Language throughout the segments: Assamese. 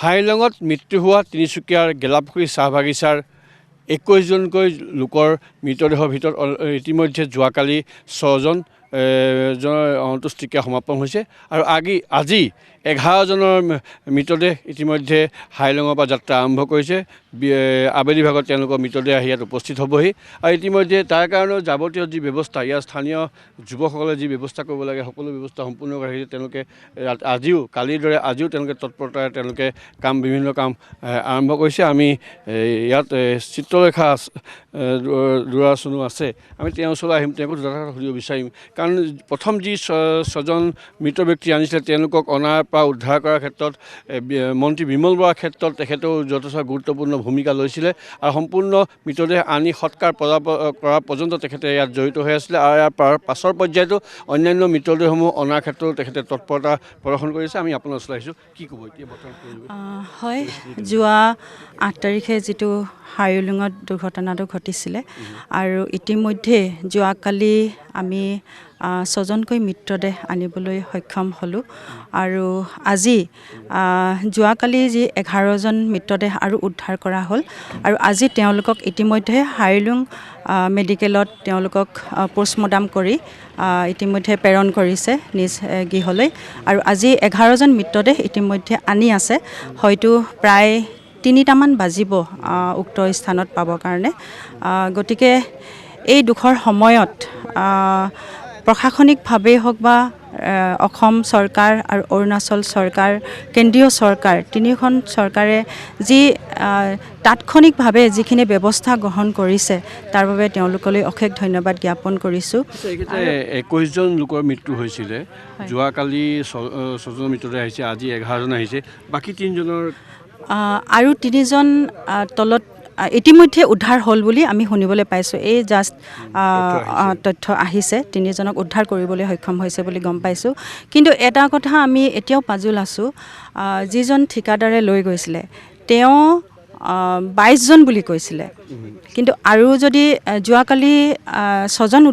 হাইলঙত মৃত্যু হোৱা তিনিচুকীয়াৰ গেলাপুখুৰী চাহ বাগিচাৰ 21 জনকৈ লোকৰ মৃতদেহৰ ভিতৰত ইতিমধ্যে যোৱাকালি 6 জন অন্ত্যেষ্টিক্ৰিয়া সমাপন হৈছে আৰু আজি 11 জনৰ মৃতদেহ ইতিমধ্যে হাইলঙৰ পৰা যাত্ৰা আৰম্ভ কৰিছে। আবেলি ভাগত তেওঁলোকৰ মৃতদেহ আহি ইয়াত উপস্থিত হ'বহি আৰু ইতিমধ্যে তাৰ কাৰণেও যাৱতীয় যি ব্যৱস্থা ইয়াৰ স্থানীয় যুৱকসকলে যি ব্যৱস্থা কৰিব লাগে সকলো ব্যৱস্থা সম্পূৰ্ণ কৰি তেওঁলোকে কালিৰ দৰে আজিও তেওঁলোকে তৎপৰতাৰে তেওঁলোকে বিভিন্ন কাম আৰম্ভ কৰিছে। আমি ইয়াত চিত্ৰলেখা দুৰাচনো আছে, আমি তেওঁৰ ওচৰলৈ আহিম, তেওঁকো দুটা কথা সুধিব বিচাৰিম। কাৰণ প্ৰথম যি 6 জন মৃত ব্যক্তি আনিছিলে তেওঁলোকক অনাৰ পৰা উদ্ধাৰ কৰাৰ ক্ষেত্ৰত মন্ত্ৰী বিমল বৰাৰ ক্ষেত্ৰত তেখেতেও যথেষ্ট গুৰুত্বপূৰ্ণ ভূমিকা লৈছিলে আৰু সম্পূৰ্ণ মৃতদেহ আনি সৎকাৰ কৰা পৰ্যন্ত তেখেতে ইয়াত জড়িত হৈ আছিলে আৰু ইয়াৰ পাছৰ পৰ্যায়তো অন্যান্য মৃতদেহসমূহ অনাৰ ক্ষেত্ৰত তেখেতে তৎপৰতা প্ৰদৰ্শন কৰিছে। আমি আপোনাৰ ওচৰলৈ আহিছোঁ, কি ক'ব এতিয়া বৰ্তমান? হয়, যোৱা 8 তাৰিখে যিটো হাইলঙত দুৰ্ঘটনাটো ঘটিছিলে আৰু ইতিমধ্যে যোৱাকালি আমি 6 জনকৈ মৃতদেহ আনিবলৈ সক্ষম হ'লোঁ আৰু আজি যোৱাকালি যি 11 জন মৃতদেহ আৰু উদ্ধাৰ কৰা হ'ল আৰু আজি তেওঁলোকক ইতিমধ্যে হাইলুং মেডিকেলত তেওঁলোকক পোষ্টমৰ্টম কৰি ইতিমধ্যে প্ৰেৰণ কৰিছে নিজ গৃহলৈ আৰু আজি 11 জন মৃতদেহ ইতিমধ্যে আনি আছে। হয়তো প্ৰায় 3টামান বাজিব উক্ত স্থানত পাবৰ কাৰণে। গতিকে এই দুখৰ সময়ত প্ৰশাসনিকভাৱেই হওক বা অসম চৰকাৰ আৰু অৰুণাচল চৰকাৰ, কেন্দ্ৰীয় চৰকাৰ, তিনিখন চৰকাৰে যি তাৎক্ষণিকভাৱে যিখিনি ব্যৱস্থা গ্ৰহণ কৰিছে তাৰ বাবে তেওঁলোকলৈ অশেষ ধন্যবাদ জ্ঞাপন কৰিছোঁ। 21 জন লোকৰ মৃত্যু হৈছিলে, যোৱাকালি 6 জন মৃতদেহ আহিছে, আজি 11 জন আহিছে, বাকী 3 জনৰ আৰু 3 জন তলত ইতিমধ্যে উদ্ধাৰ হ'ল বুলি আমি শুনিবলৈ পাইছোঁ। এই জাষ্ট তথ্য আহিছে, 3 জনক উদ্ধাৰ কৰিবলৈ সক্ষম হৈছে বুলি গম পাইছোঁ। কিন্তু এটা কথা আমি এতিয়াও পাজল আছোঁ, যিজন ঠিকাদাৰে লৈ গৈছিলে তেওঁ 22 জন বুলি কৈছিলে, কিন্তু আৰু যদি যোৱাকালি 6 জন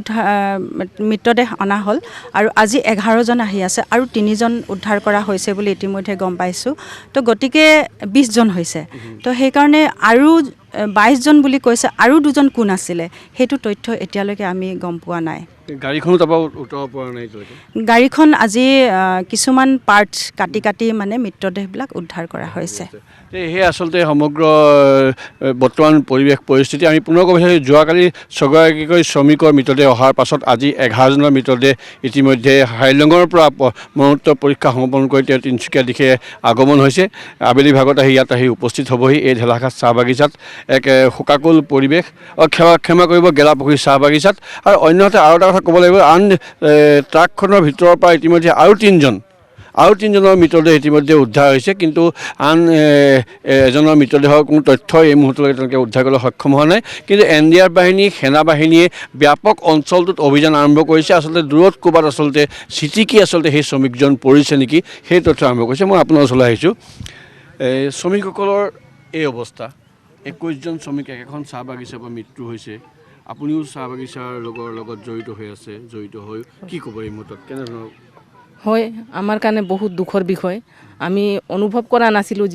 মৃতদেহ অনা হ'ল আৰু আজি 11 জন আহি আছে আৰু 3 জন উদ্ধাৰ কৰা হৈছে বুলি ইতিমধ্যে গম পাইছোঁ। তো গতিকে 20 জন হৈছে। তো সেইকাৰণে আৰু 22 জন বুলি কৈছে, আৰু 2 জন কোন আছিলে সেইটো তথ্য এতিয়ালৈকে আমি গম পোৱা নাই। গাড়ীখনো তাৰপৰা উঠাব পৰা নাই? গাড়ীখন আজি কিছুমান পাৰ্টছ কাটি মানে মৃতদেহবিলাক উদ্ধাৰ কৰা হৈছে। সেয়ে আচলতে সমগ্ৰ বৰ্তমান পৰিস্থিতি আমি পুনৰ ক'ব বিচাৰিছোঁ। যোৱাকালি 6গৰাকীকৈ শ্ৰমিকৰ মৃতদেহ অহাৰ পাছত আজি 11 জনৰ মৃতদেহ ইতিমধ্যে হাইলঙৰ পৰা মৰণোত্তৰ পৰীক্ষা সম্পন্ন কৰি তেওঁ তিনিচুকীয়া দিশে আগমন হৈছে। আবেলি ভাগত ইয়াত আহি উপস্থিত হ'বহি এই ঢেলাখাত চাহ বাগিচাত। এক শোকাকুল পৰিৱেশ, ক্ষমা কৰিব, গেলাপুখুৰী চাহ বাগিচাত। আৰু অন্যহাতে আৰু এটা কথা ক'ব লাগিব, আন ট্ৰাকখনৰ ভিতৰৰ পৰা ইতিমধ্যে আৰু 3 জনৰ মৃতদেহ ইতিমধ্যে উদ্ধাৰ হৈছে, কিন্তু আন এজনৰ মৃতদেহৰ কোনো তথ্য এই মুহূৰ্তলৈকে তেওঁলোকে উদ্ধাৰ কৰিবলৈ সক্ষম হোৱা নাই। কিন্তু NDR বাহিনী, সেনাবাহিনীয়ে ব্যাপক অঞ্চলটোত অভিযান আৰম্ভ কৰিছে। আচলতে দূৰত ক'ৰবাত আচলতে চিটিকি সেই শ্ৰমিকজন পৰিছে নেকি সেই তথ্য আৰম্ভ কৰিছে। মই আপোনাৰ ওচৰলৈ আহিছোঁ। শ্ৰমিকসকলৰ এই অৱস্থা, 21 জন শ্ৰমিক একেখন চাহ বাগিচাৰ পৰা মৃত্যু হৈছে। আপুনিও চাহ বাগিচাৰ লগত জড়িত হৈ আছে, জড়িত হৈ কি ক'ব এই মুহূৰ্তত? কেনেধৰণৰ? হয়, আমাৰ কাৰণে বহুত দুখৰ বিষয়। আমি অনুভৱ কৰা নাছিলোঁ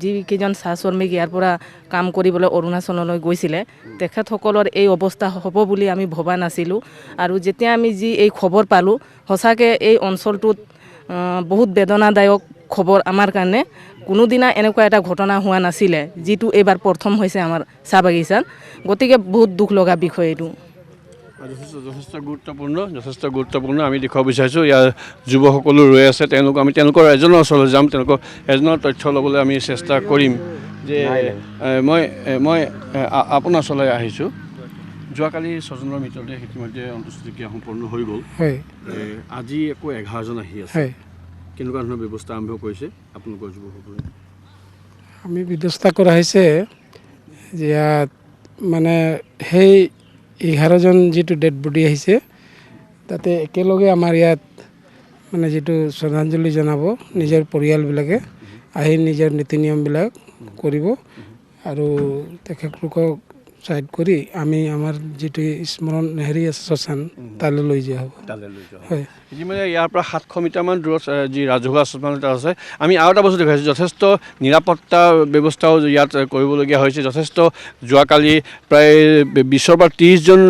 যিকেইজন চাহ শ্ৰমিক ইয়াৰ পৰা কাম কৰিবলৈ অৰুণাচললৈ গৈছিলে তেখেতসকলৰ এই অৱস্থা হ'ব বুলি আমি ভবা নাছিলোঁ। আৰু যেতিয়া আমি এই খবৰ পালোঁ, সঁচাকৈ এই অঞ্চলটোত বহুত বেদনাদায়ক খবৰ আমাৰ কাৰণে। কোনোদিনা এনেকুৱা এটা ঘটনা হোৱা নাছিলে, যিটো এইবাৰ প্ৰথম হৈছে আমাৰ চাহ বাগিচাত। গতিকে বহুত দুখ লগা বিষয় এইটো। যথেষ্ট গুৰুত্বপূৰ্ণ। আমি দেখুৱাব বিচাৰিছোঁ ইয়াৰ যুৱকসকলো ৰৈ আছে, আমি তেওঁলোকৰ এজনৰ ওচৰলৈ যাম, তেওঁলোকৰ এজনৰ তথ্য ল'বলৈ আমি চেষ্টা কৰিম। যে মই আপোনাৰ ওচৰলৈ আহিছোঁ। যোৱাকালি 6 জনৰ মৃতদেহ ইতিমধ্যে অন্ত্যেষ্টিক্ৰিয়া সম্পন্ন হৈ গ'ল। আজি আকৌ 11 জন আহি আছে। কেনেকুৱা ধৰণৰ ব্যৱস্থা আৰম্ভ কৰিছে আপোনালোকৰ যুৱকসকলে? আমি ব্যৱস্থা কৰা হৈছে যে ইয়াত মানে সেই 11 জন যিটো ডেড বডি আহিছে তাতে একেলগে আমাৰ ইয়াত মানে যিটো শ্ৰদ্ধাঞ্জলি জনাব নিজৰ পৰিয়ালবিলাকে আহি নিজৰ নীতি নিয়মবিলাক কৰিব আৰু তেখেতলোকক ছাইড কৰি আমি আমাৰ যিটো স্মৰণ হেৰি আছে শ্মশান তালৈ লৈ যোৱা হ'ব হয় ইতিমধ্যে ইয়াৰ পৰা 700 মিটাৰমান দূৰত যি ৰাজহুৱা শ্মশান এটা আছে আমি আৰু এটা বস্তু দেখাইছোঁ যথেষ্ট নিৰাপত্তা ব্যৱস্থাও ইয়াত কৰিবলগীয়া হৈছে যথেষ্ট যোৱাকালি প্ৰায় 20 পৰা 30জন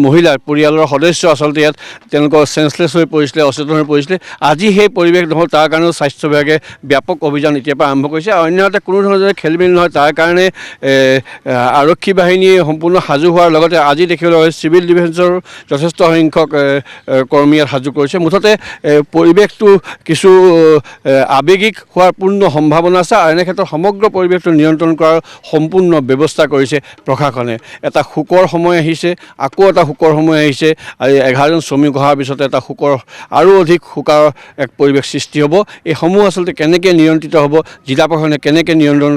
মহিলা পৰিয়ালৰ সদস্য আচলতে ইয়াত তেওঁলোকৰ চেঞ্চলেছ হৈ পৰিছিলে অচেতন হৈ পৰিছিলে আজি সেই পৰিৱেশ নহ'ল তাৰ কাৰণেও স্বাস্থ্য বিভাগে ব্যাপক অভিযান এতিয়াৰ পৰা আৰম্ভ কৰিছে অন্য এটা কোনো ধৰণৰ খেলিমেলি নহয় তাৰ কাৰণে আৰক্ষী বাহিনী সম্পূৰ্ণ সাজু হোৱাৰ লগতে আজি দেখিবলৈ হয় চিভিল ডিফেন্সৰ যথেষ্ট সংখ্যক কৰ্মী ইয়াত সাজু কৰিছে মুঠতে পৰিৱেশটো কিছু আৱেগিক হোৱাৰ পূৰ্ণ সম্ভাৱনা আছে আৰু এনে ক্ষেত্ৰত সমগ্ৰ পৰিৱেশটো নিয়ন্ত্ৰণ কৰাৰ সম্পূৰ্ণ ব্যৱস্থা কৰিছে প্ৰশাসনে এটা শোকৰ সময় আহিছে আকৌ এটা শোকৰ সময় আহিছে আৰু 11জন শ্ৰমিক অহাৰ পিছতে এটা শোকৰ আৰু অধিক শোকৰ এক পৰিৱেশ সৃষ্টি হ'ব এই সমূহ আচলতে কেনেকৈ নিয়ন্ত্ৰিত হ'ব জিলা প্ৰশাসনে কেনেকৈ নিয়ন্ত্ৰণ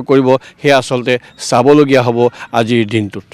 কৰিব সেয়া আচলতে চাবলগীয়া হ'ব আজিৰ দিনটোত